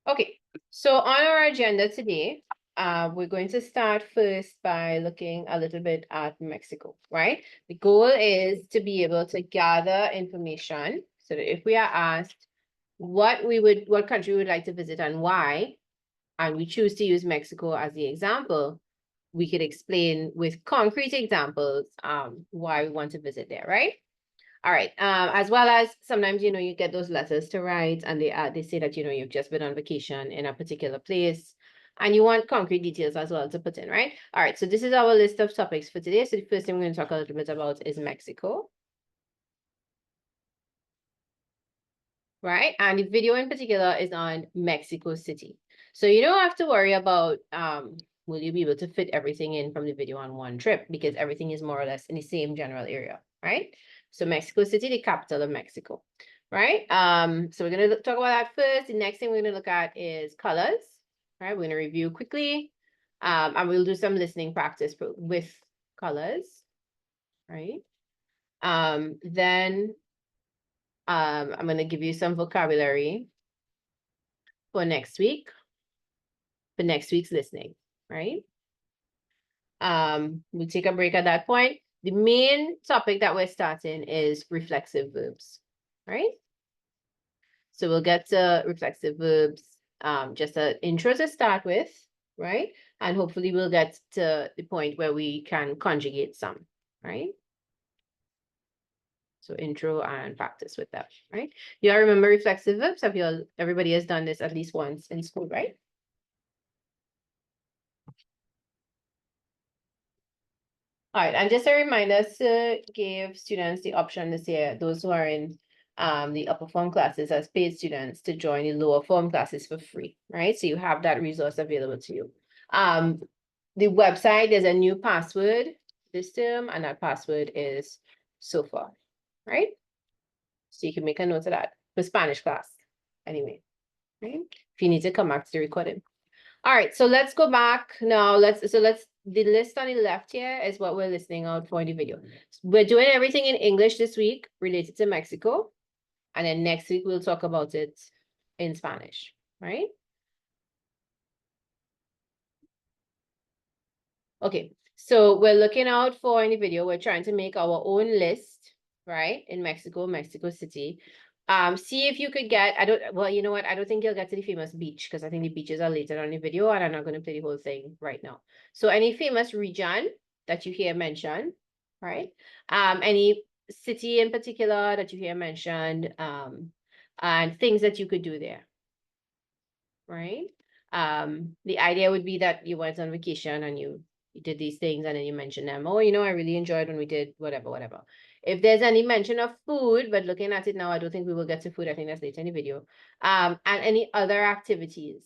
Okay, so on our agenda today, we're going to start first by looking a little bit at Mexico, right? The goal is to be able to gather information so that if we are asked what country we would like to visit and why, and we choose to use Mexico as the example, we could explain with concrete examples why we want to visit there, right? All right. As well as sometimes, you get those letters to write and they say that, you've just been on vacation in a particular place and you want concrete details as well to put in, right? All right. So this is our list of topics for today. So the first thing we're going to talk a little bit about is Mexico. Right. And the video in particular is on Mexico City. So you don't have to worry about, will you be able to fit everything in from the video on one trip because everything is more or less in the same general area, right? So Mexico City, the capital of Mexico, right? So we're going to talk about that first. The next thing we're going to look at is colors, right? We're going to review quickly, and we'll do some listening practice with colors, right? Then I'm going to give you some vocabulary for next week, for next week's listening, right? We'll take a break at that point. The main topic that we're starting is reflexive verbs, right? So we'll get to reflexive verbs, just an intro to start with, right? And hopefully we'll get to the point where we can conjugate some, right? So intro and practice with that, right? You all remember reflexive verbs? Everybody has done this at least once in school, right? All right, and just a reminder to give students the option this year, those who are in the upper form classes as paid students, to join the lower form classes for free, right? So you have that resource available to you. The website, there's a new password this term, and that password is SOFA, right? So you can make a note of that for Spanish class anyway, right? If you need to come back to the recording. All right, so let's go back now. The list on the left here is what we're listening out for in the video. We're doing everything in English this week related to Mexico. And then next week, we'll talk about it in Spanish, right? Okay, so we're looking out for in the video, we're trying to make our own list, right? In Mexico City. See if you could get, well, you know what? I don't think you'll get to the famous beach because I think the beaches are later on the video and I'm not going to play the whole thing right now. So any famous region that you hear mentioned, right? Any city in particular that you hear mentioned, and things that you could do there, right? The idea would be that you went on vacation and you did these things and then you mentioned them. Oh, I really enjoyed when we did whatever. If there's any mention of food, but looking at it now, I don't think we will get to food. I think that's later in the video. And any other activities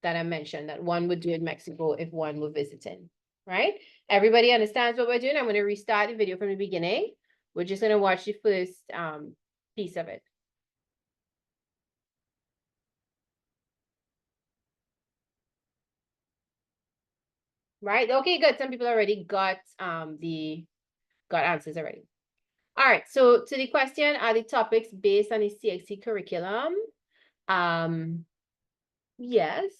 that I mentioned that one would do in Mexico if one were visiting, right? Everybody understands what we're doing. I'm going to restart the video from the beginning. We're just going to watch the first piece of it. Right? Okay, good. Some people already got answers already. All right, so to the question, are the topics based on the CSEC curriculum? Yes.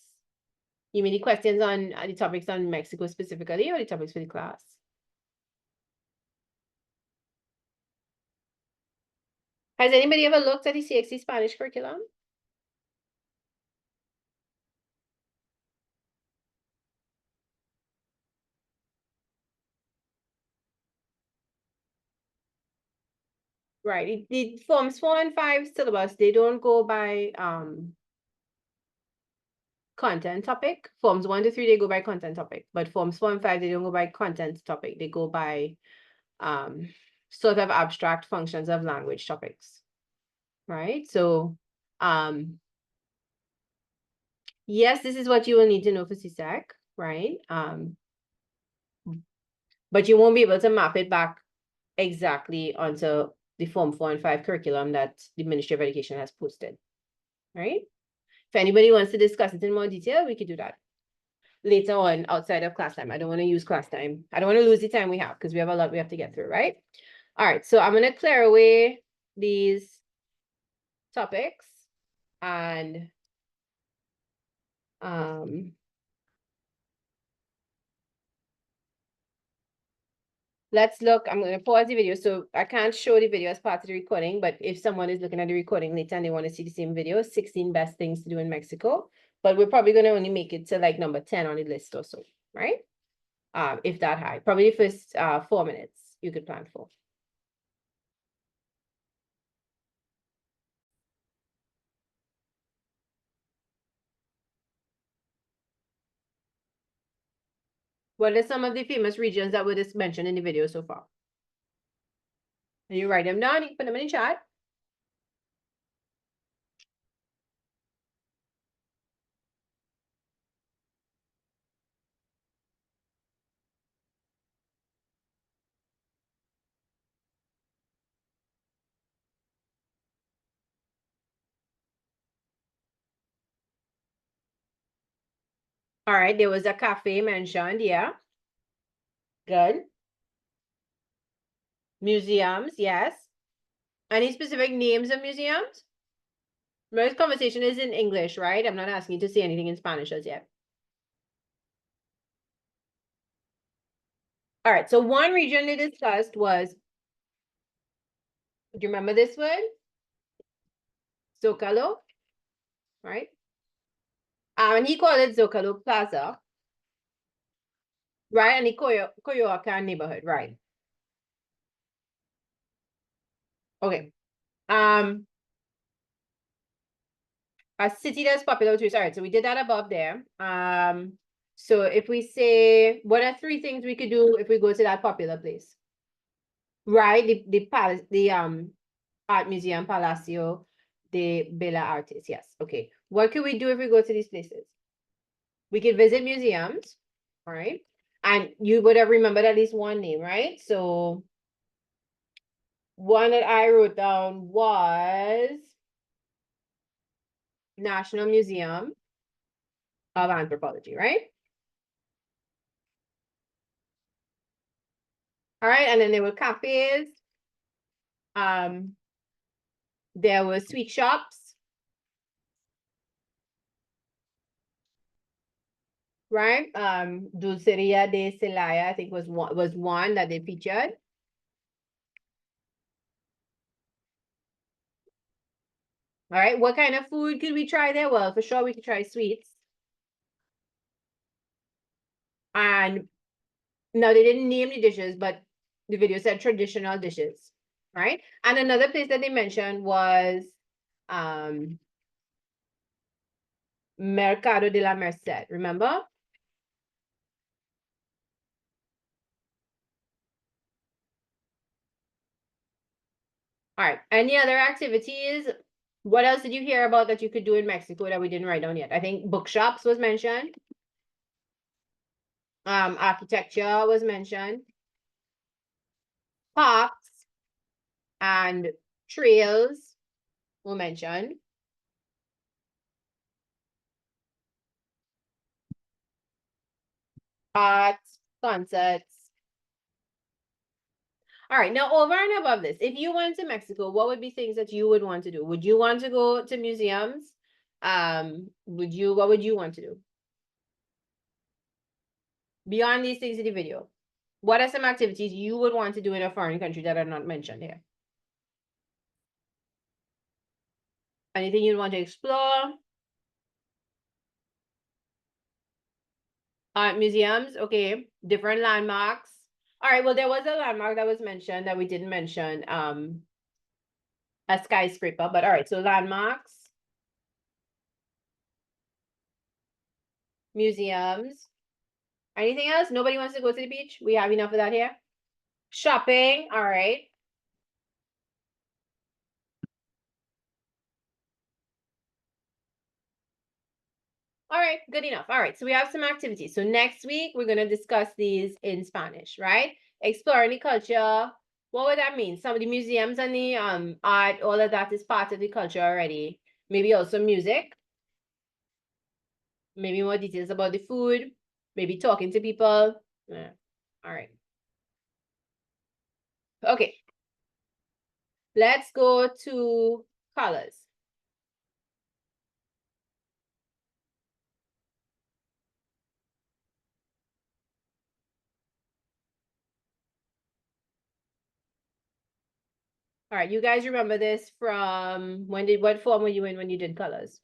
You mean the questions on the topics on Mexico specifically or the topics for the class? Has anybody ever looked at the CSEC Spanish curriculum? Right, the forms 4 and 5 syllabus, they don't go by content topic. Forms 1 to 3, they go by content topic, but forms 4 and 5, they don't go by content topic. They go by sort of abstract functions of language topics, right? So yes, this is what you will need to know for CSEC, right? But you won't be able to map it back exactly onto the Form 4 and 5 curriculum that the Ministry of Education has posted, right? If anybody wants to discuss it in more detail, we could do that later on outside of class time. I don't want to use class time. I don't want to lose the time we have because we have a lot we have to get through, right? All right, so I'm going to clear away these topics and Let's look. I'm going to pause the video. So I can't show the video as part of the recording, but if someone is looking at the recording later and they want to see the same video, 16 best things to do in Mexico. But we're probably going to only make it to like number 10 on the list or so, right? If that high. Probably the first 4 minutes you could plan for. What are some of the famous regions that were just mentioned in the video so far? And you write them down, you can put them in the chat. All right, there was a cafe mentioned, yeah. Good. Museums, yes. Any specific names of museums? Most conversation is in English, right? I'm not asking you to say anything in Spanish as yet. All right, so one region they discussed was, do you remember this word? Zocalo, right? And he called it Zocalo Plaza, right? And the Coyoacan neighborhood, right? Okay. A city that's popular with tourists. All right, so we did that above there. So if we say, what are 3 things we could do if we go to that popular place? Right, the palace, the art museum, Palacio de Bella Artes. Yes, okay. What could we do if we go to these places? We could visit museums, right? And you would have remembered at least one name, right? So one that I wrote down was National Museum of Anthropology, right? All right, and then there were cafes. There were sweet shops, right? Dulceria de Celaya, I think was one that they featured. All right, what kind of food could we try there? Well, for sure we could try sweets. And no, they didn't name the dishes, but the video said traditional dishes, right? And another place that they mentioned was Mercado de la Merced, remember? All right, any other activities? What else did you hear about that you could do in Mexico that we didn't write down yet? I think bookshops was mentioned. Architecture was mentioned. Parks and trails were mentioned. Arts, concerts. All right, now over and above this, if you went to Mexico, what would be things that you would want to do? Would you want to go to museums? What would you want to do? Beyond these things in the video, what are some activities you would want to do in a foreign country that are not mentioned here? Anything you'd want to explore? Museums, okay. Different landmarks. All right, well, there was a landmark that was mentioned that we didn't mention, a skyscraper, but all right, so landmarks, museums. Anything else? Nobody wants to go to the beach? We have enough of that here. Shopping, all right. All right, good enough. All right, so we have some activities. So next week, we're going to discuss these in Spanish, right? Exploring the culture. What would that mean? Some of the museums and the art, all of that is part of the culture already. Maybe also music. Maybe more details about the food. Maybe talking to people. Yeah. All right. Okay. Let's go to colors. All right, you guys remember this from what form were you in when you did colors?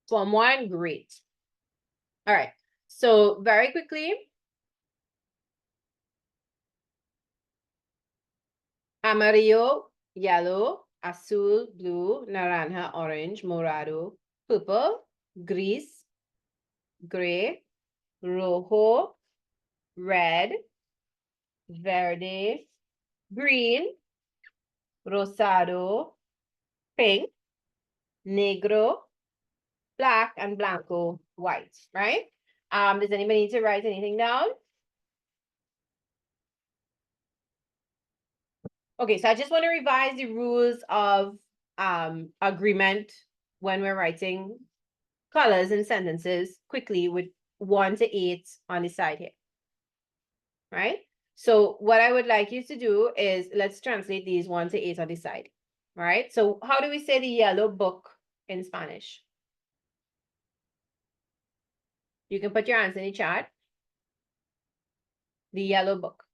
Form 1, great. All right, so very quickly, amarillo, yellow, azul, blue, naranja, orange, morado, purple, gris, gray, rojo, red, verde, green, rosado, pink, negro, black, and blanco, white, right? Does anybody need to write anything down? Okay, so I just want to revise the rules of agreement when we're writing colors and sentences quickly with 1 to 8 on the side here. Right? So what I would like you to do is let's translate these 1 to 8 on the side. Right? So how do we say the yellow book in Spanish? You can put your answer in the chat. The yellow book.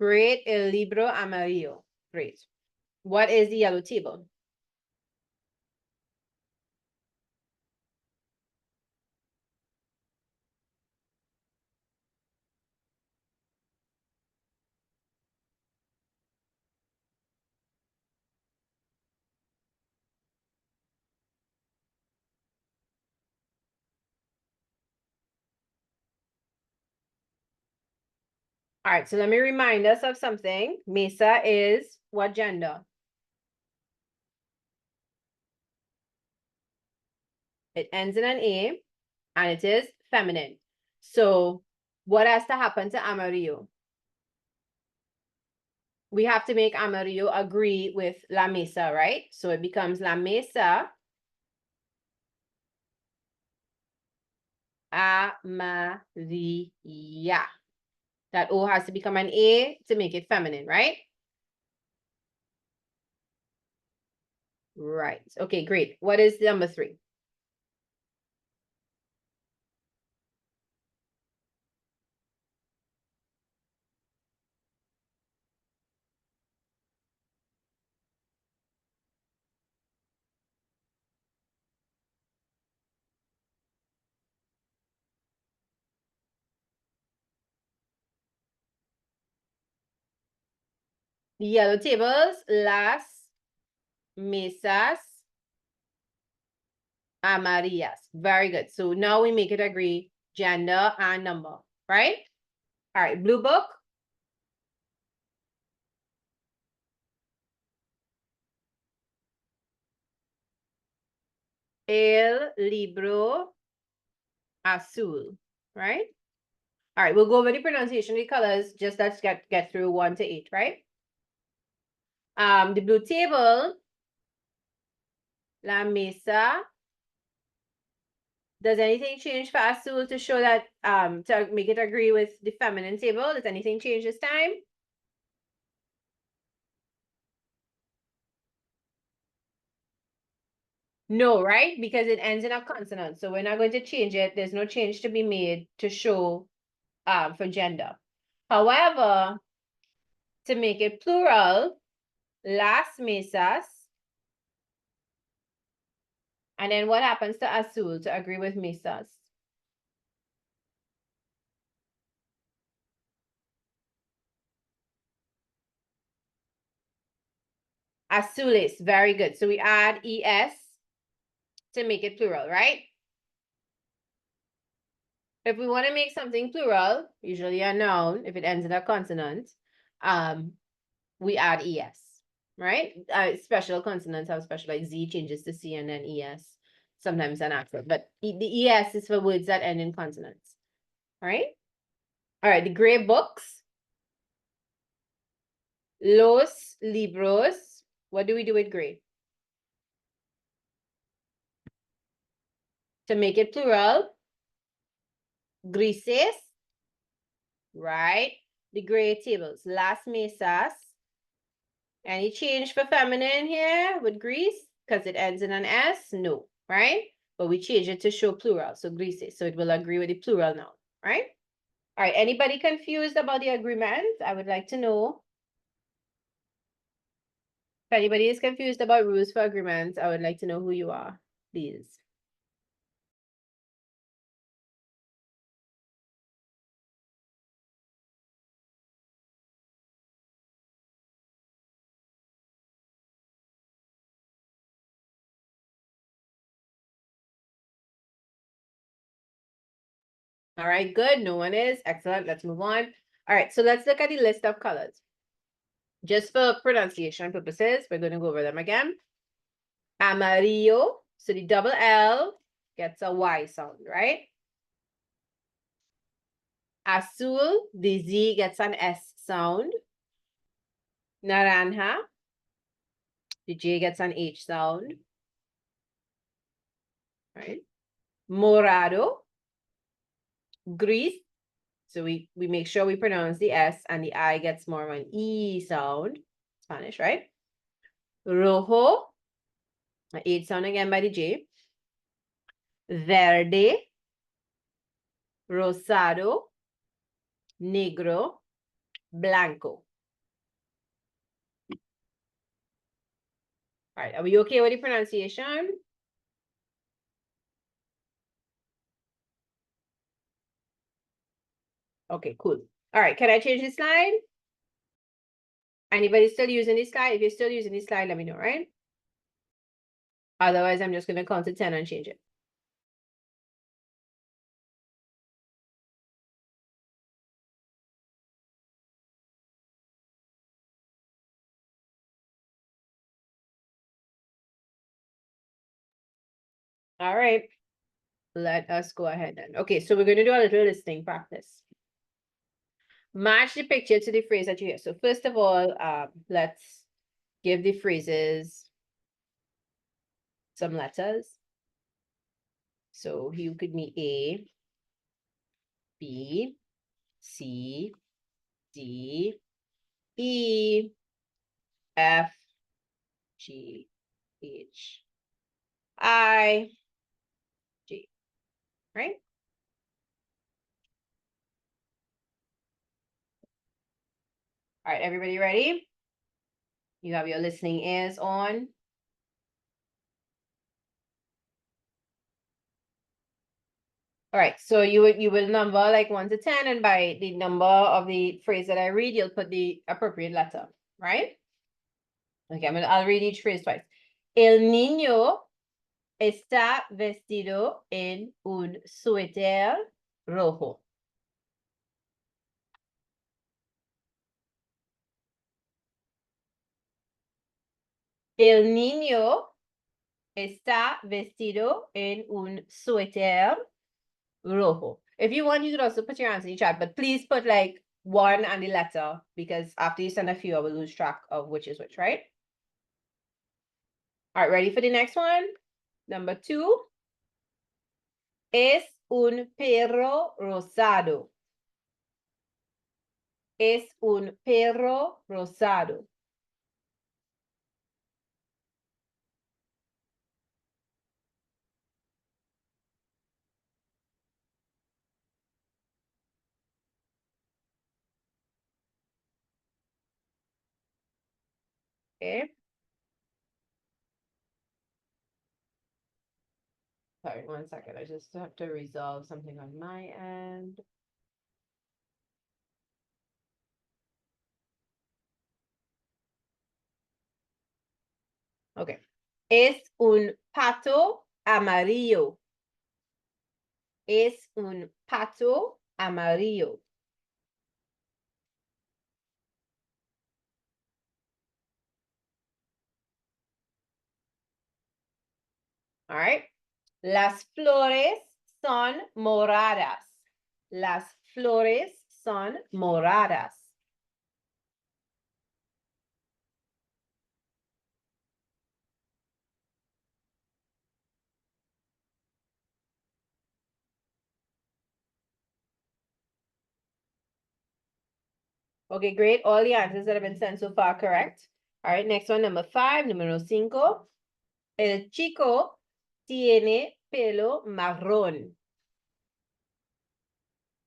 Great, el libro amarillo. Great. What is the yellow table? All right, so let me remind us of something. Mesa is what gender? It ends in an A and it is feminine. So what has to happen to amarillo? We have to make amarillo agree with la mesa, right? So it becomes la mesa amarilla. That O has to become an A to make it feminine, right? Right. Okay, great. What is number 3? The yellow tables, las mesas amarillas. Very good. So now we make it agree gender and number, right? All right, blue book. El libro azul, right? All right, we'll go over the pronunciation of the colors. Just let's get through 1 to 8, right? The blue table, la mesa. Does anything change for azul to show that to make it agree with the feminine table? Does anything change this time? No, right? Because it ends in a consonant. So we're not going to change it. There's no change to be made to show for gender. However, to make it plural, las mesas. And then what happens to azul to agree with mesas? Azules, very good. So we add es to make it plural, right? If we want to make something plural, usually a noun, if it ends in a consonant, we add es, right? Special consonants have special, like Z changes to C and then es, sometimes an accent. But the es is for words that end in consonants, right? All right, the gray books. Los libros. What do we do with gray? To make it plural. Grises. Right? The gray tables. Las mesas. Any change for feminine here with gris? Because it ends in an S? No, right? But we change it to show plural, so grises. So it will agree with the plural now, right? All right, anybody confused about the agreement? I would like to know. If anybody is confused about rules for agreements, I would like to know who you are, please. All right, good. No one is. Excellent. Let's move on. All right, so let's look at the list of colors. Just for pronunciation purposes, we're going to go over them again. Amarillo, so the double L gets a Y sound, right? Azul, the Z gets an S sound. Naranja, the J gets an H sound. Right? Morado, gris, so we make sure we pronounce the S and the I gets more of an E sound. Spanish, right? Rojo, an H sound again by the J. Verde, rosado, negro, blanco. All right, are we okay with the pronunciation? Okay, cool. All right, can I change the slide? Anybody still using this slide? If you're still using this slide, let me know, right? Otherwise, I'm just going to count to 10 and change it. All right, let us go ahead then. Okay, so we're going to do a little listening practice. Match the picture to the phrase that you hear. So first of all, let's give the phrases some letters. So you could be A, B, C, D, E, F, G, H, I, J, right? All right, everybody ready? You have your listening ears on. All right, so you will number like 1 to 10, and by the number of the phrase that I read, you'll put the appropriate letter, right? Okay, I'll read each phrase twice. El niño está vestido en un suéter rojo. El niño está vestido en un suéter rojo. If you want, you could also put your answer in the chat, but please put like 1 and the letter, because after you send a few, I will lose track of which is which, right? All right, ready for the next one? Number 2. Es un perro rosado. Es un perro rosado. Okay. Sorry, 1 second. I just have to resolve something on my end. Okay. Es un pato amarillo. Es un pato amarillo. All right. Las flores son moradas. Las flores son moradas. Okay, great. All the answers that have been sent so far correct. All right, next one, number 5, número 5. El chico tiene pelo marrón.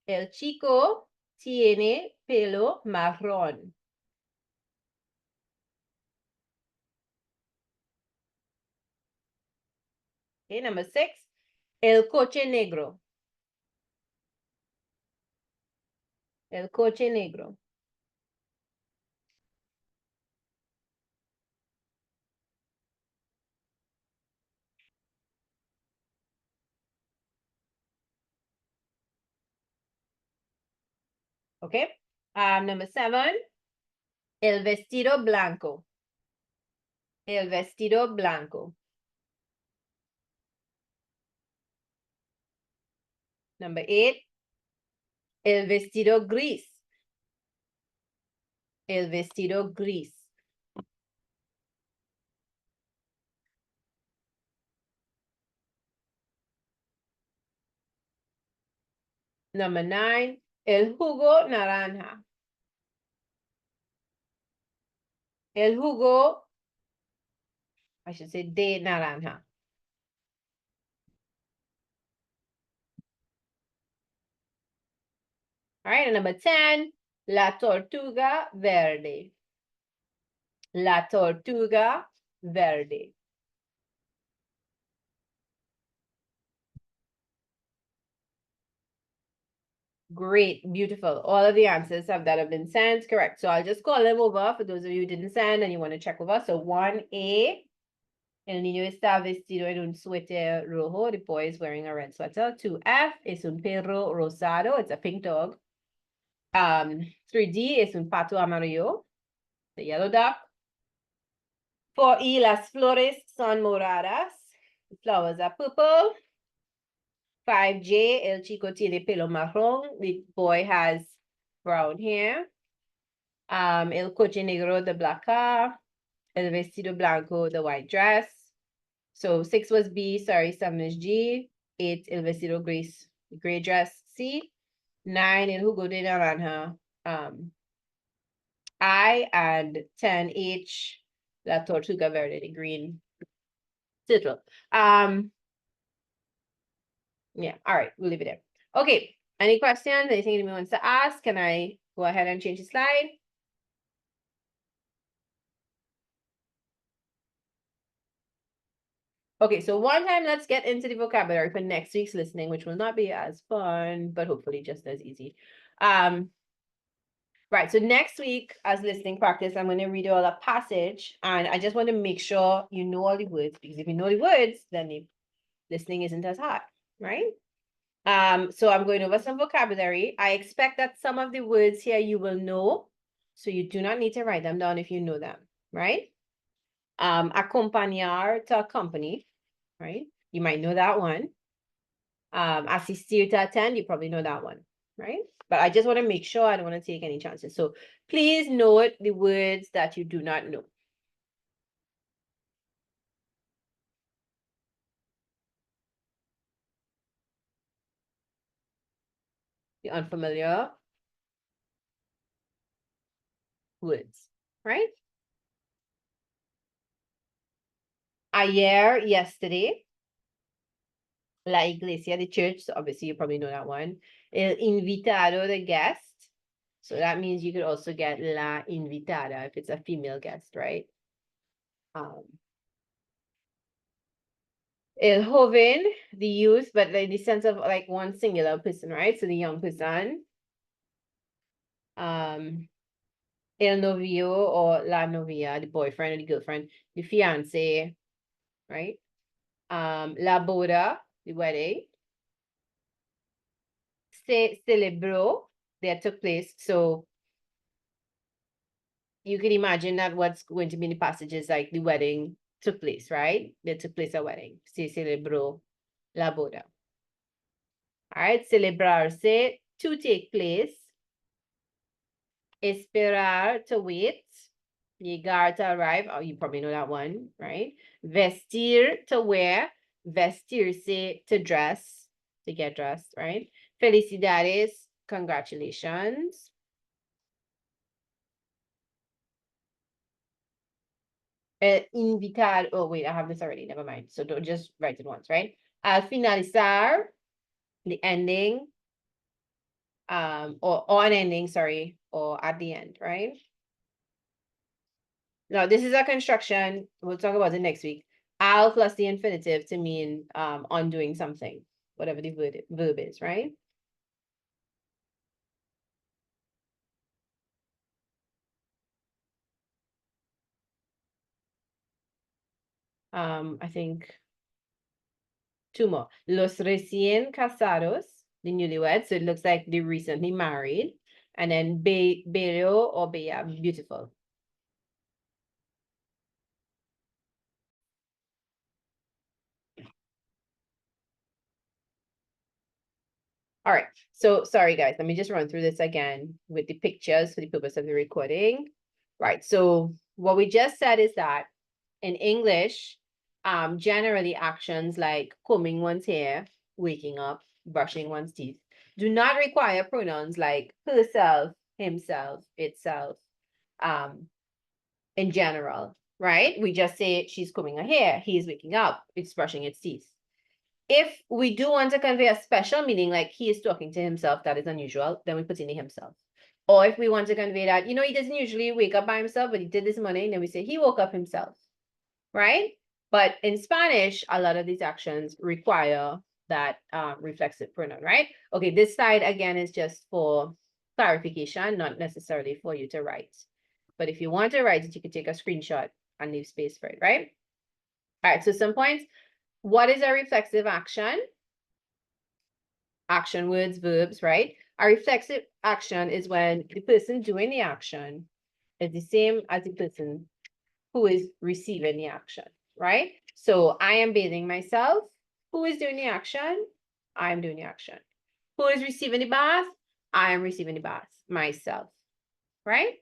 El chico tiene pelo marrón. Okay, number 6. El coche negro. El coche negro. Okay. Number 7. El vestido blanco. El vestido blanco. Number 8. El vestido gris. El vestido gris. Number 9. El jugo naranja. El jugo, I should say de naranja. All right, and number 10. La tortuga verde. La tortuga verde. Great, beautiful. All of the answers that have been sent, correct. So I'll just call them over for those of you who didn't send and you want to check with us. So 1A, el niño está vestido en un suéter rojo. The boy is wearing a red sweater. 2F, es un perro rosado. It's a pink dog. 3D, es un pato amarillo. The yellow duck. 4E, las flores son moradas. The flowers are purple. 5J, el chico tiene pelo marrón. The boy has brown hair. El coche negro, the black car. El vestido blanco, the white dress. So 6 was B, sorry, 7 is G. 8, el vestido gris, gray dress, C. 9, el jugo de naranja, I. And 10, H, la tortuga verde, the green turtle. Yeah, all right, we'll leave it there. Okay, any questions? Anything anyone wants to ask? Can I go ahead and change the slide? Okay, so one time let's get into the vocabulary for next week's listening, which will not be as fun, but hopefully just as easy. Right, so next week as listening practice, I'm going to read all a passage, and I just want to make sure you know all the words, because if you know the words, then the listening isn't as hard, right? So I'm going over some vocabulary. I expect that some of the words here you will know, so you do not need to write them down if you know them, right? Acompañar, to accompany, right? You might know that one. Asistir, to attend, you probably know that one, right? But I just want to make sure I don't want to take any chances. So please note the words that you do not know. The unfamiliar words, right? Ayer, yesterday. La iglesia, the church, so obviously you probably know that one. El invitado, the guest. So that means you could also get la invitada if it's a female guest, right? El joven, the youth, but in the sense of like one singular person, right? So the young person. El novio or la novia, the boyfriend or the girlfriend, the fiance, right? La boda, the wedding. Se celebró, that took place. So you can imagine that what's going to be in the passages like the wedding took place, right? There took place a wedding. Se celebró la boda. All right, celebrarse, to take place. Esperar, to wait. Llegar, to arrive. Oh, you probably know that one, right? Vestir, to wear. Vestirse, to dress, to get dressed, right? Felicidades, congratulations. Invitar, oh wait, I have this already, never mind. So don't just write it once, right? Al finalizar, the ending, or an ending, sorry, or at the end, right? Now, this is a construction. We'll talk about it next week. Al plus the infinitive to mean undoing something, whatever the verb is, right? I think two more. Los recién casados, the newlyweds. So it looks like they recently married. And then bello or bella, beautiful. All right. So sorry, guys. Let me just run through this again with the pictures for the purpose of the recording. Right. So what we just said is that in English, generally actions like combing one's hair, waking up, brushing one's teeth do not require pronouns like herself, himself, itself, in general, right? We just say she's combing her hair, he's waking up, it's brushing its teeth. If we do want to convey a special meaning, like he is talking to himself, that is unusual, then we put in the himself. Or if we want to convey that, you know, he doesn't usually wake up by himself, but he did this morning, then we say he woke up himself, right? But in Spanish, a lot of these actions require that reflexive pronoun, right? Okay, this slide again is just for clarification, not necessarily for you to write. But if you want to write it, you can take a screenshot and leave space for it, right? All right, so some points. What is a reflexive action? Action words, verbs, right? A reflexive action is when the person doing the action is the same as the person who is receiving the action, right? So I am bathing myself. Who is doing the action? I am doing the action. Who is receiving the bath? I am receiving the bath, myself, right?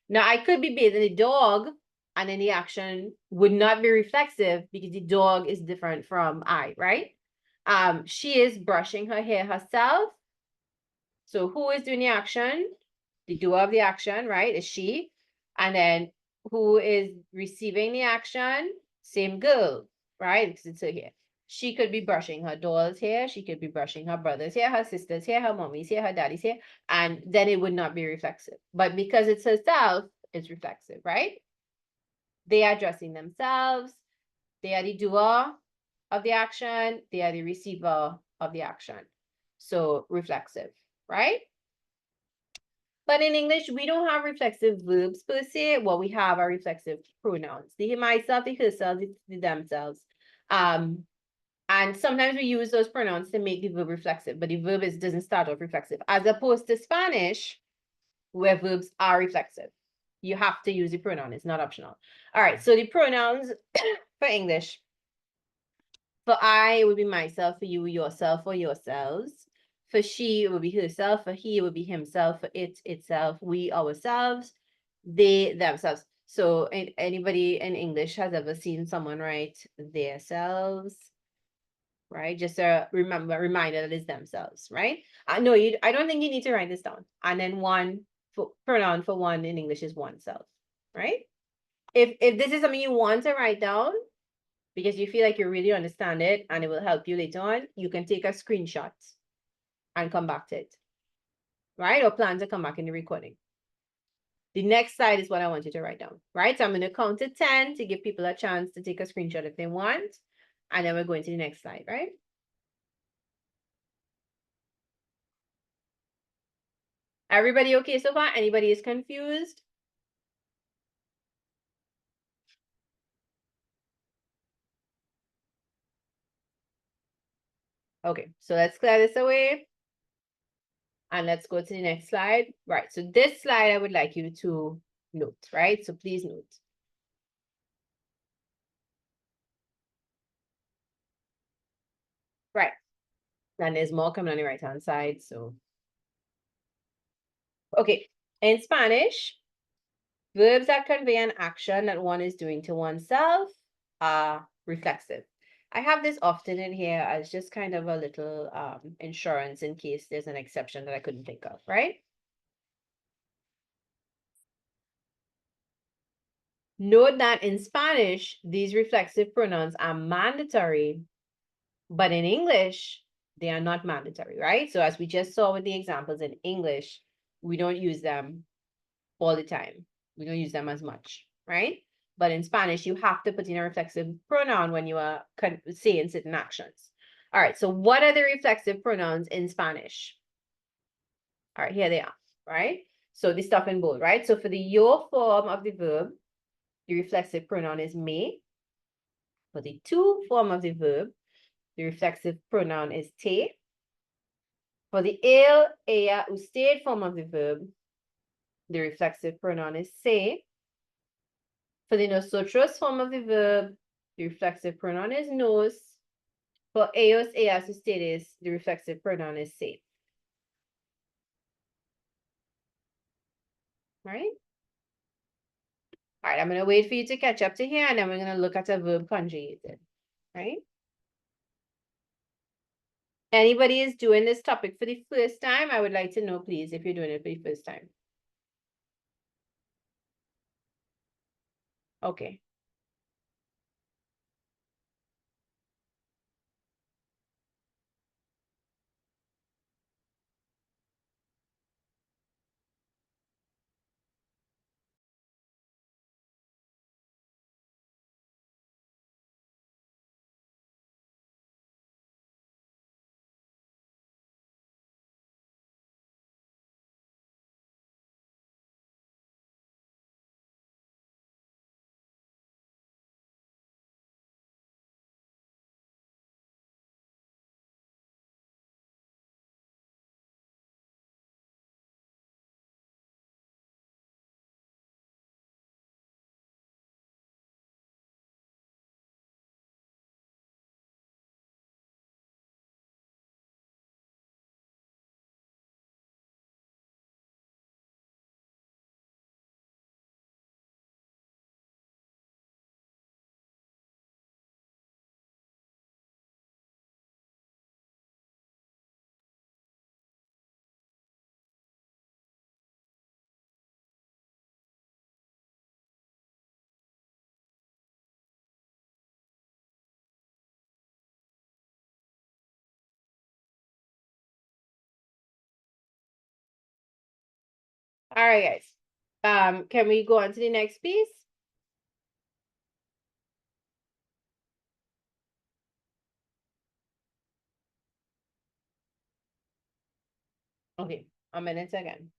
Now I could be bathing the dog and then the action would not be reflexive because the dog is different from I, right? She is brushing her hair herself. So who is doing the action? The doer of the action, right, is she. And then who is receiving the action? Same girl, right? Because it's her hair. She could be brushing her doll's hair. She could be brushing her brother's hair, her sister's hair, her mommy's hair, her daddy's hair. And then it would not be reflexive. But because it's herself, it's reflexive, right? They are dressing themselves. They are the doer of the action. They are the receiver of the action. So reflexive, right? But in English, we don't have reflexive verbs per se. What we have are reflexive pronouns. The myself, the herself, the themselves. And sometimes we use those pronouns to make the verb reflexive, but the verb doesn't start off reflexive. As opposed to Spanish, where verbs are reflexive. You have to use the pronoun. It's not optional. All right, so the pronouns for English. For I, it would be myself. For you, yourself, or yourselves. For she, it would be herself. For he, it would be himself. For it, itself. We, ourselves. They, themselves. So anybody in English has ever seen someone write themselves, right? Just a reminder that it's themselves, right? No, I don't think you need to write this down. And then one pronoun for one in English is oneself, right? If this is something you want to write down, because you feel like you really understand it and it will help you later on, you can take a screenshot and come back to it, right? Or plan to come back in the recording. The next slide is what I want you to write down, right? So I'm going to count to 10 to give people a chance to take a screenshot if they want. And then we're going to the next slide, right? Everybody okay so far? Anybody is confused? Okay, so let's clear this away. And let's go to the next slide. Right, so this slide I would like you to note, right? So please note. Right, and there's more coming on the right-hand side, so. Okay, In Spanish, verbs that convey an action that one is doing to oneself are reflexive. I have this often in here as just kind of a little insurance in case there's an exception that I couldn't think of, right? Note that in Spanish, these reflexive pronouns are mandatory, but in English, they are not mandatory, right? So as we just saw with the examples in English, we don't use them all the time. We don't use them as much, right? But in Spanish, you have to put in a reflexive pronoun when you are saying certain actions. All right, so what are the reflexive pronouns in Spanish? All right, here they are, right? So the stuff in bold, right? So for the yo form of the verb, the reflexive pronoun is me. For the tu form of the verb, the reflexive pronoun is te. For the ele, ella, usted form of the verb, the reflexive pronoun is se. For the nosotros form of the verb, the reflexive pronoun is nos. For ellos, ellas, ustedes, the reflexive pronoun is se. Right? All right, I'm going to wait for you to catch up to here, and then we're going to look at a verb conjugated. Right? Anybody is doing this topic for the first time, I would like to know, please, if you're doing it for the first time. Okay. All right, guys. Can we go on to the next piece? Okay, a minute again.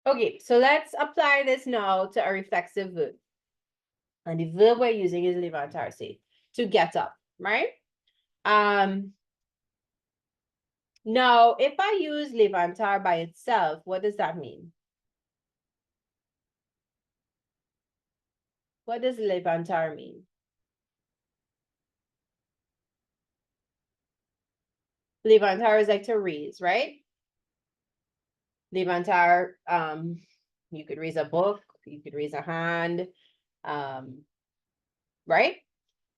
Okay, so let's apply this now to a reflexive verb. And the verb we're using is levantarse, to get up, right? Now, if I use levantar by itself, what does that mean? What does levantar mean? Levantar is like to raise, right? Levantar, you could raise a book, you could raise a hand, right?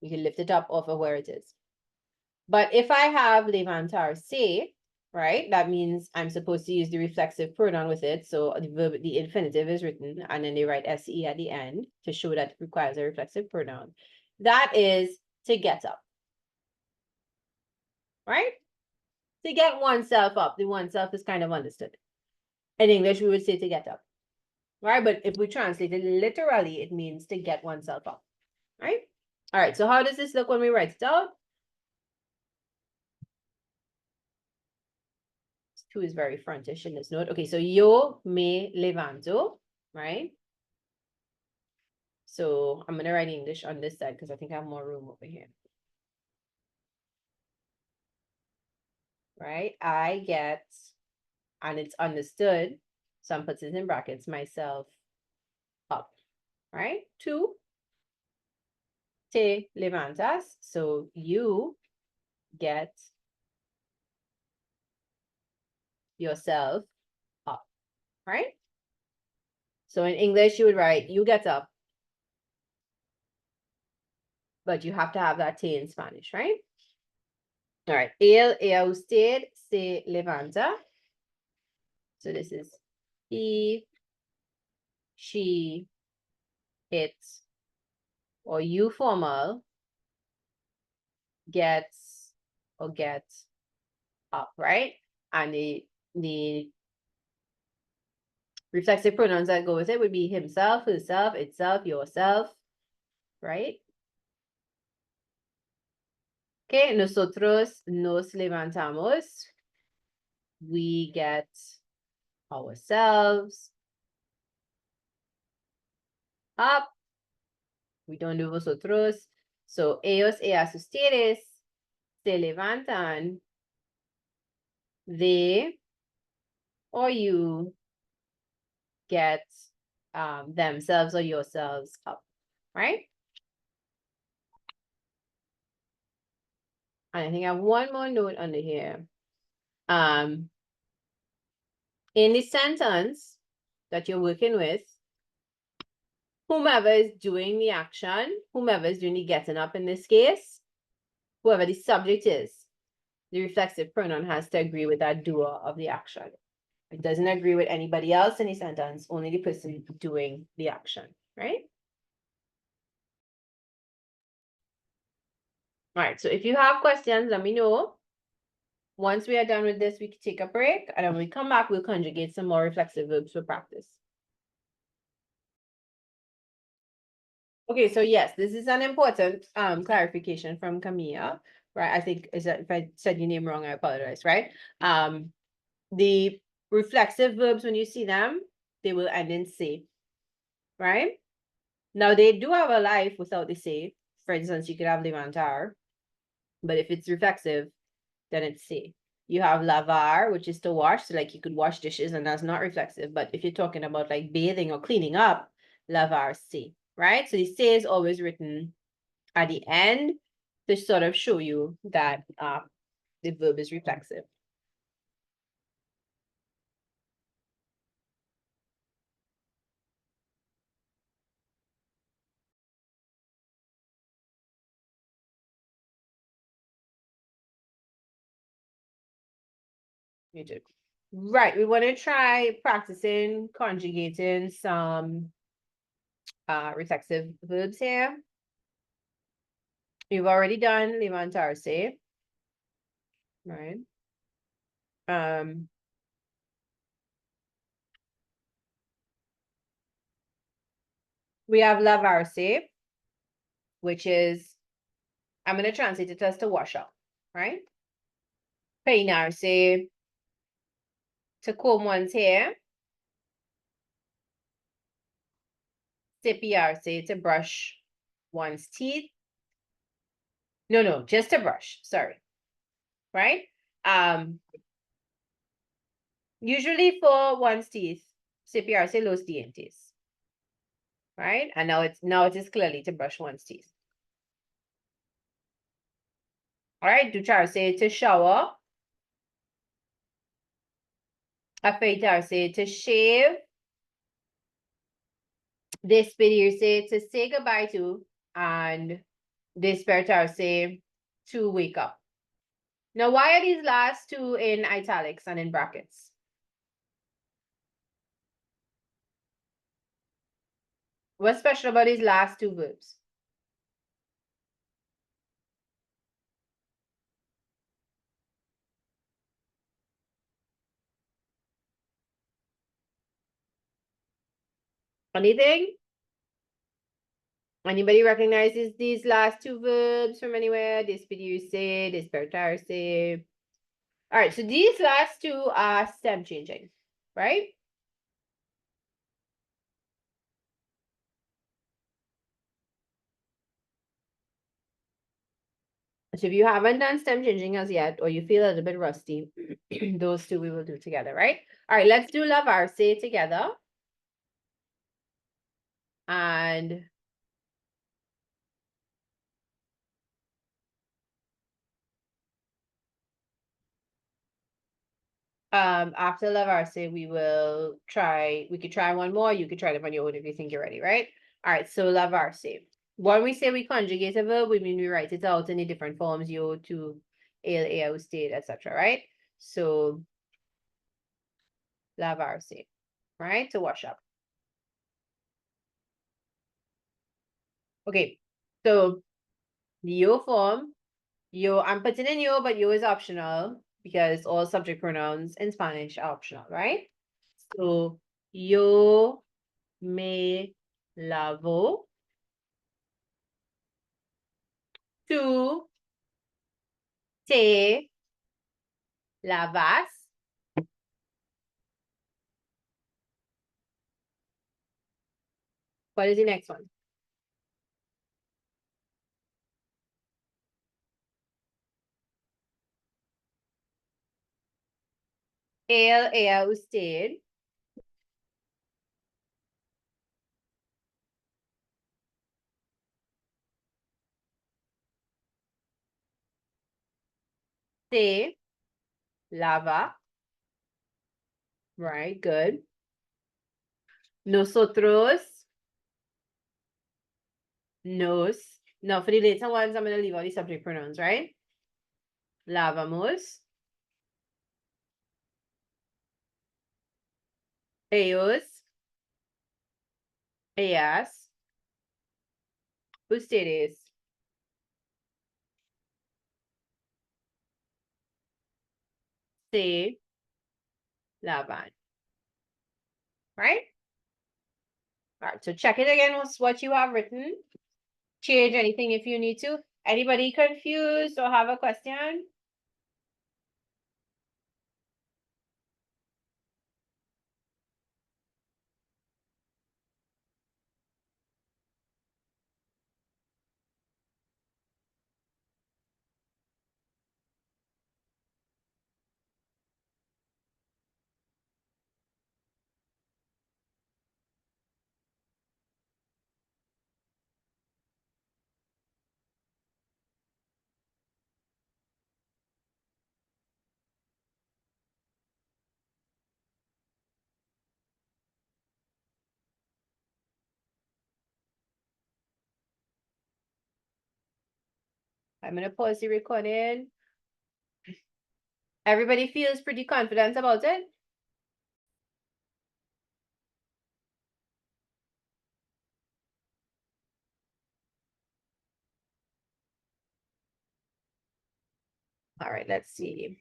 You can lift it up off of where it is. But if I have levantar se, right, that means I'm supposed to use the reflexive pronoun with it. So the verb, the infinitive is written, and then they write se at the end to show that it requires a reflexive pronoun. That is to get up. Right? To get oneself up. The oneself is kind of understood. In English, we would say to get up. Right? But if we translate it literally, it means to get oneself up. Right? All right. So how does this look when we write it out? 2 is very frontish in this note. Okay, so yo me levanto, right? So I'm gonna write English on this side because I think I have more room over here. Right? I get, and it's understood, so I'm putting it in brackets, myself up. Right? 2, te levantas, so you get yourself up. Right? So in English, you would write, you get up, but you have to have that te in Spanish, right? All right. Ella usted se levanta. So this is he, she, it, or you formal gets or gets up, right? And the reflexive pronouns that go with it would be himself, herself, itself, yourself, right? Okay, nosotros nos levantamos. We get ourselves up. We don't do vosotros. So ellos, ellas, ustedes se levantan. They or you get themselves or yourselves up, right? And I think I have one more note under here. In the sentence that you're working with, whomever is doing the action, whomever is doing the getting up in this case, whoever the subject is, the reflexive pronoun has to agree with that doer of the action. It doesn't agree with anybody else in the sentence, only the person doing the action, right? All right, so if you have questions, let me know. Once we are done with this, we can take a break, and when we come back, we'll conjugate some more reflexive verbs for practice. Okay, so yes, this is an important clarification from Camilla, right? I think is that if I said your name wrong, I apologize, right? The reflexive verbs, when you see them, they will end in "se," right? Now they do have a life without the "se." For instance, you could have levantar, but if it's reflexive, then it's "se." You have lavar, which is to wash, so like you could wash dishes, and that's not reflexive. But if you're talking about like bathing or cleaning up, lavar se, right? So the se is always written at the end to sort of show you that the verb is reflexive. You do. Right, we want to try practicing conjugating some reflexive verbs here. We've already done levantarse, right? We have lavarse, which is, I'm going to translate it as to wash up, right? Peinarse, to comb one's hair. Cepillarse, to brush one's teeth. No, just to brush, sorry. Right? Usually for one's teeth, cepillarse los dientes. Right? And now it is clearly to brush one's teeth. All right, ducharse, to shower. Afeitarse, to shave. Despedirse, to say goodbye to. And despertarse, to wake up. Now, why are these last two in italics and in brackets? What's special about these last two verbs? Anything? Anybody recognizes these last two verbs from anywhere? Despedirse, despertarse. All right, so these last two are stem changing, right? So if you haven't done stem changing as yet, or you feel a little bit rusty, those two we will do together, right? All right, let's do lavarse together. And after lavarse, we could try one more. You could try them on your own if you think you're ready, right? All right, so lavarse. When we say we conjugate a verb, we mean we write it out in the different forms, yo, to, el, state, etc., right? So lavarse, right? To wash up. Okay, so the yo form, yo, I'm putting in yo, but yo is optional because all subject pronouns in Spanish are optional, right? So yo me lavo. Tú te lavas. What is the next one? Ella, usted. Se lava. Right, good. Nosotros. Nos. No, for the later ones, I'm going to leave all the subject pronouns, right? Lavamos. Ellos. Ellas. Ustedes. Se lavan. Right? All right, so check it again with what you have written. Change anything if you need to. Anybody confused or have a question? I'm going to pause the recording. Everybody feels pretty confident about it? All right, let's see.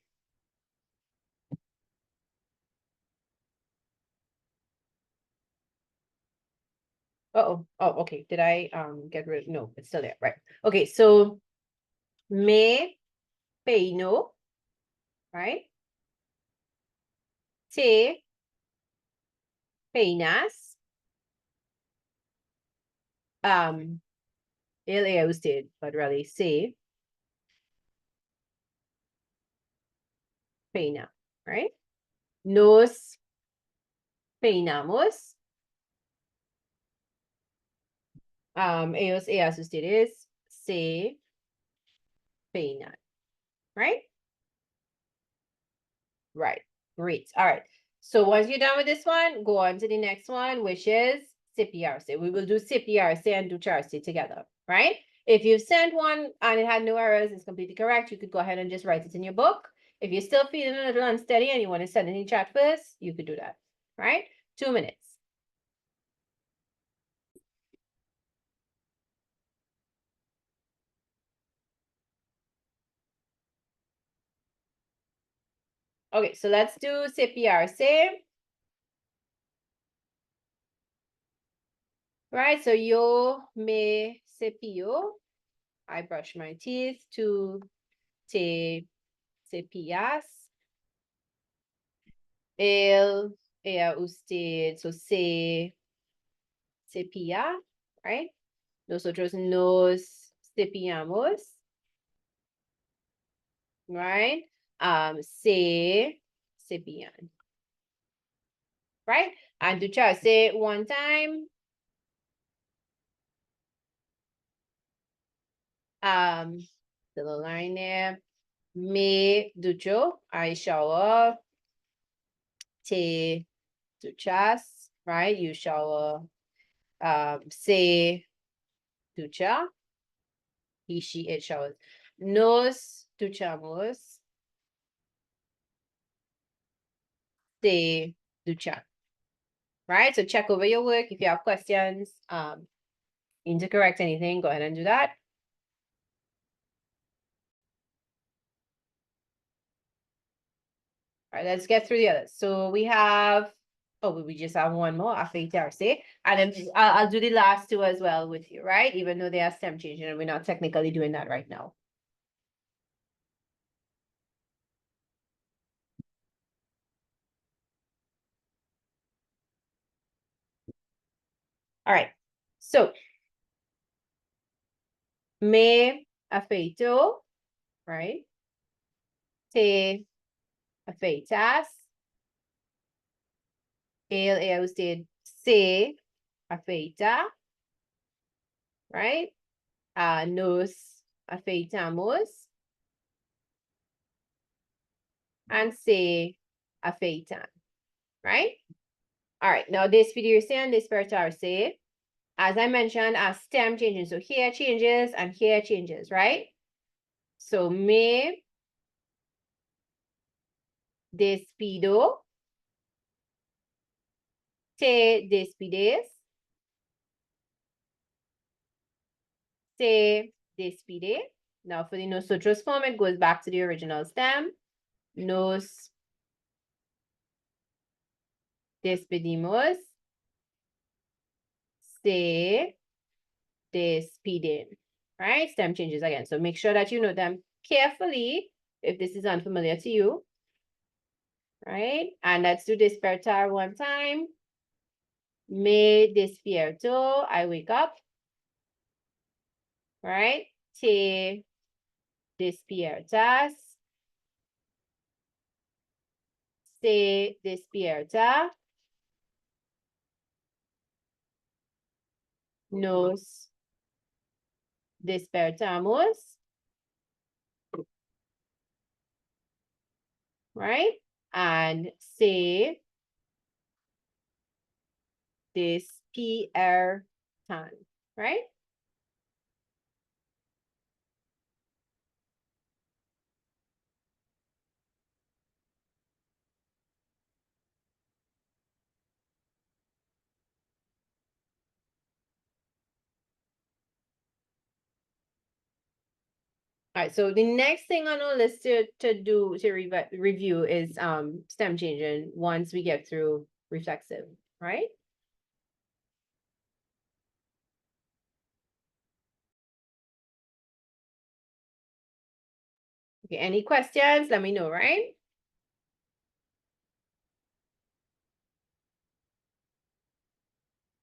Uh-oh. Oh, okay. Did I get rid? No, it's still there. Right. Okay, so me peino, right? Te peinas. Ele usted, but really se peina, right? Nos peinamos. Ellos, ellas, ustedes se peinan, right? Right. Great. All right. So once you're done with this one, go on to the next one, which is CPRC. We will do CPRC and do CHARC together, right? If you've sent one and it had no errors, it's completely correct, you could go ahead and just write it in your book. If you're still feeling a little unsteady and you want to send it in chat first, you could do that, right? 2 minutes. Okay, so let's do CPRC. Right, so yo me cepillo. I brush my teeth. Tú te cepillas. Ella, usted, so se cepilla, right? Nosotros nos cepillamos, right? Se cepillan, right? And to try to say it one time. The little line there. Me ducho, I shower. Te duchas, right? You shower. Se ducha. He, she, it showers. Nos duchamos. Se duchan. Right? So check over your work. If you have questions, need to correct anything, go ahead and do that. All right, let's get through the others. So we have, oh, we just have one more, afeitarse. And then I'll do the last two as well with you, right? Even though they are stem changing and we're not technically doing that right now. All right, so me afeito, right? Te afeitas. Ella, usted se afeita, right? Nos afeitamos. And se afeitan, right? All right, now this video is saying this part are say, as I mentioned, our stem changing. So here changes and here changes, right? So me despido, te despides, se despide. Now for the nosotros form, it goes back to the original stem. Nos despedimos, se despiden, right? Stem changes again. So make sure that you know them carefully if this is unfamiliar to you, right? And let's do despertar one time. Me despierto, I wake up, right? Te despiertas, se despierta, nos despertamos, right? And se despiertan, right? All right, so the next thing on our list to review is stem changing once we get through reflexive, right? Okay, any questions? Let me know, right?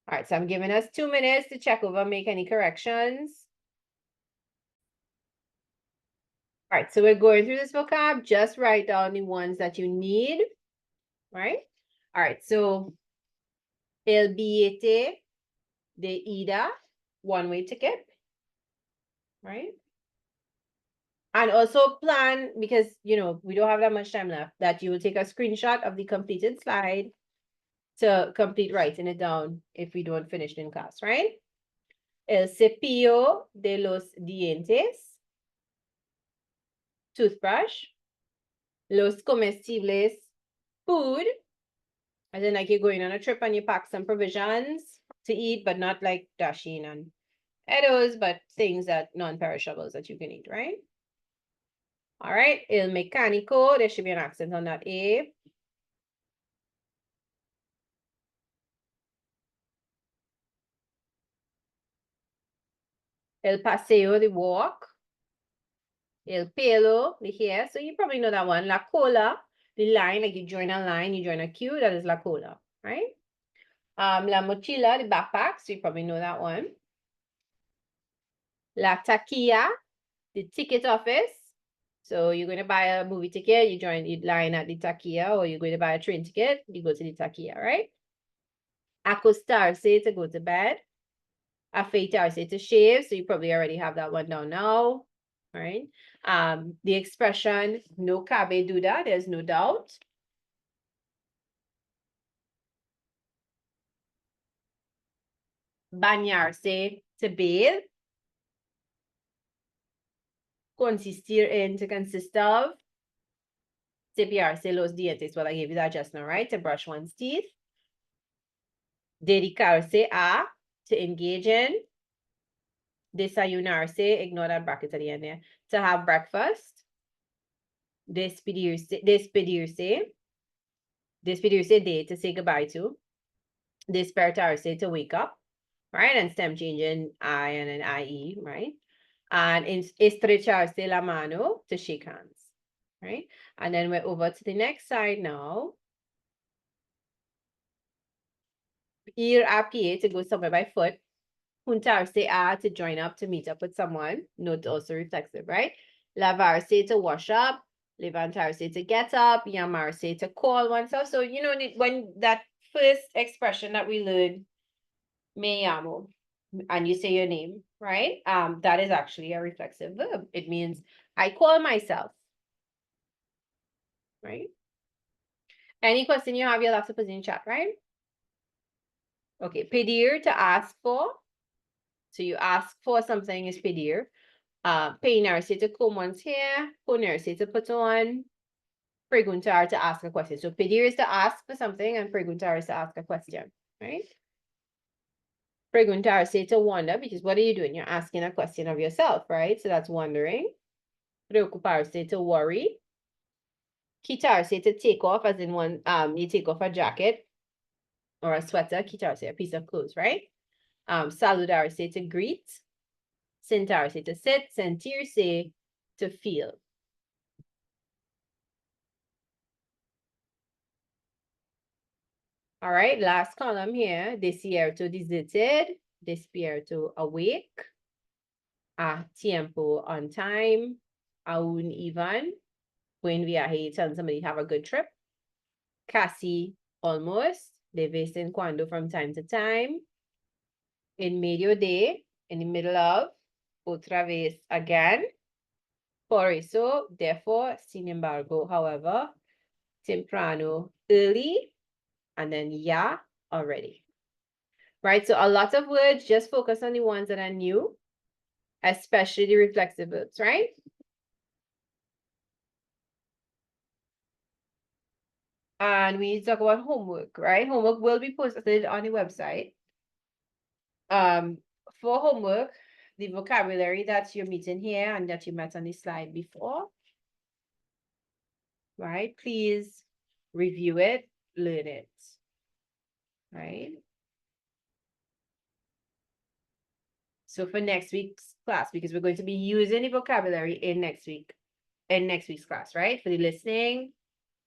All right, so I'm giving us 2 minutes to check over, make any corrections. All right, so we're going through this vocab. Just write down the ones that you need, right? All right, so el billete de ida, one-way ticket, right? And also plan, because, you know, we don't have that much time left, that you will take a screenshot of the completed slide to complete writing it down if we don't finish it in class, right? El cepillo de los dientes, toothbrush, los comestibles, food, as in like you're going on a trip and you pack some provisions to eat, but not like dasheen and Edos, but things that non-perishables that you can eat, right? All right, el mecánico, there should be an accent on that A. El paseo, the walk. El pelo, the hair. So you probably know that one. La cola, the line, like you join a line, you join a queue, that is la cola, right? La mochila, the backpack, so you probably know that one. La taquilla, the ticket office. So you're going to buy a movie ticket, you line at the taquilla, or you're going to buy a train ticket, you go to the taquilla, right? Acostarse, to go to bed. Afeitarse, to shave, so you probably already have that one down now, right? The expression no cabe duda, there's no doubt. Bañarse, to bathe. Consistir in, to consist of. Cepillarse los dientes, well, I gave you that just now, right? To brush one's teeth. Dedicarse a, to engage in. Desayunarse, ignore that bracket at the end there. To have breakfast. Despedirse de, to say goodbye to. Despertarse, to wake up, right? And stem changing I and an IE, right? And estrecharse la mano, to shake hands, right? And then we're over to the next side now. Ir a pie, to go somewhere by foot. Juntarse a, to join up, to meet up with someone. Note also reflexive, right? Lavarse, to wash up. Levantarse, to get up. Llamarse, to call oneself. So, you know, when that first expression that we learned, me llamo, and you say your name, right? That is actually a reflexive verb. It means I call myself, right? Any question you have, you'll have to put in chat, right? Okay, pedir, to ask for. So you ask for something is pedir. Peinarse, to comb one's hair. Ponerse, to put on. Preguntar, to ask a question. So pedir is to ask for something, and preguntar is to ask a question, right? Preguntarse, to wonder, because what are you doing? You're asking a question of yourself, right? So that's wondering. Preocuparse, to worry. Quitarse, to take off, as in one, you take off a jacket or a sweater. Quitarse, a piece of clothes, right? Saludarse, to greet. Sentarse, to sit. Sentirse, to feel. All right, last column here. Desierto, deserted. Despierto, awake. A tiempo, on time. Aún even. Buen viaje, telling somebody have a good trip. Casi, almost. De vez en cuando, from time to time. En medio de, in the middle of. Otra vez, again. Por eso, therefore, sin embargo, however. Temprano, early. And then ya, already. Right, so a lot of words, just focus on the ones that are new, especially the reflexive verbs, right? And we need to talk about homework, right? Homework will be posted on the website. For homework, the vocabulary that you're meeting here and that you met on the slide before, right? Please review it, learn it, right? So for next week's class, because we're going to be using the vocabulary in next week's class, right? For the listening,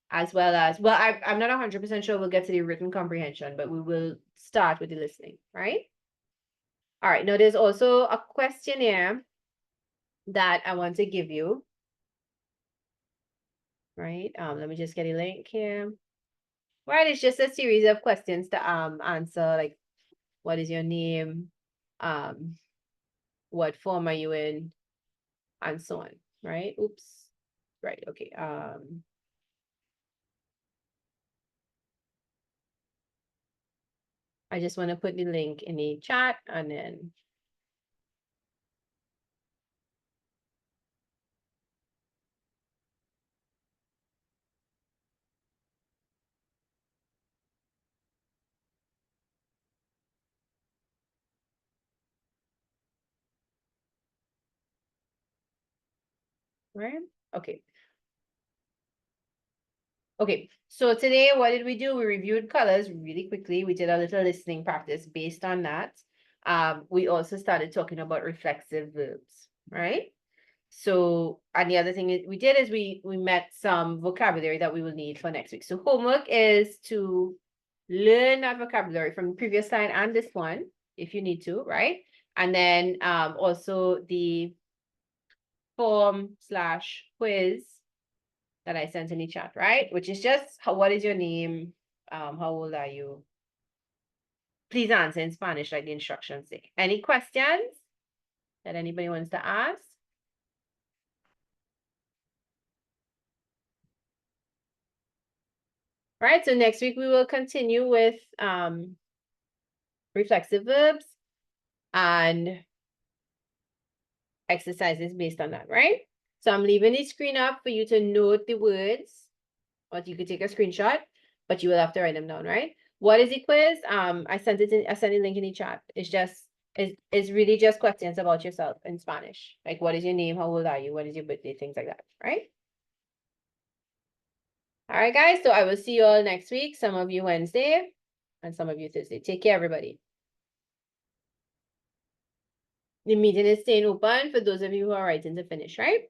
as well as, well, I'm not 100% sure we'll get to the written comprehension, but we will start with the listening, right? All right, now there's also a questionnaire that I want to give you, right? Let me just get a link here. Right, it's just a series of questions to answer, like, what is your name? What form are you in? And so on, right? Oops. Right, okay. I just want to put the link in the chat and then right? Okay. Okay, so today what did we do? We reviewed colors really quickly. We did a little listening practice based on that. we also started talking about reflexive verbs, right? So, and the other thing we did is we met some vocabulary that we will need for next week. So homework is to learn that vocabulary from the previous line and this one, if you need to, right? And then also the form/quiz that I sent in the chat, right? Which is just what is your name? How old are you? Please answer in Spanish like the instructions say. Any questions that anybody wants to ask? Right, so next week we will continue with reflexive verbs and exercises based on that, right? So I'm leaving the screen up for you to note the words, or you could take a screenshot, but you will have to write them down, right? What is the quiz? I sent a link in the chat. It's really just questions about yourself in Spanish. Like, what is your name? How old are you? What is your birthday? Things like that, right? All right, guys. So I will see you all next week. Some of you Wednesday and some of you Thursday. Take care, everybody. The meeting is staying open for those of you who are writing to finish, right?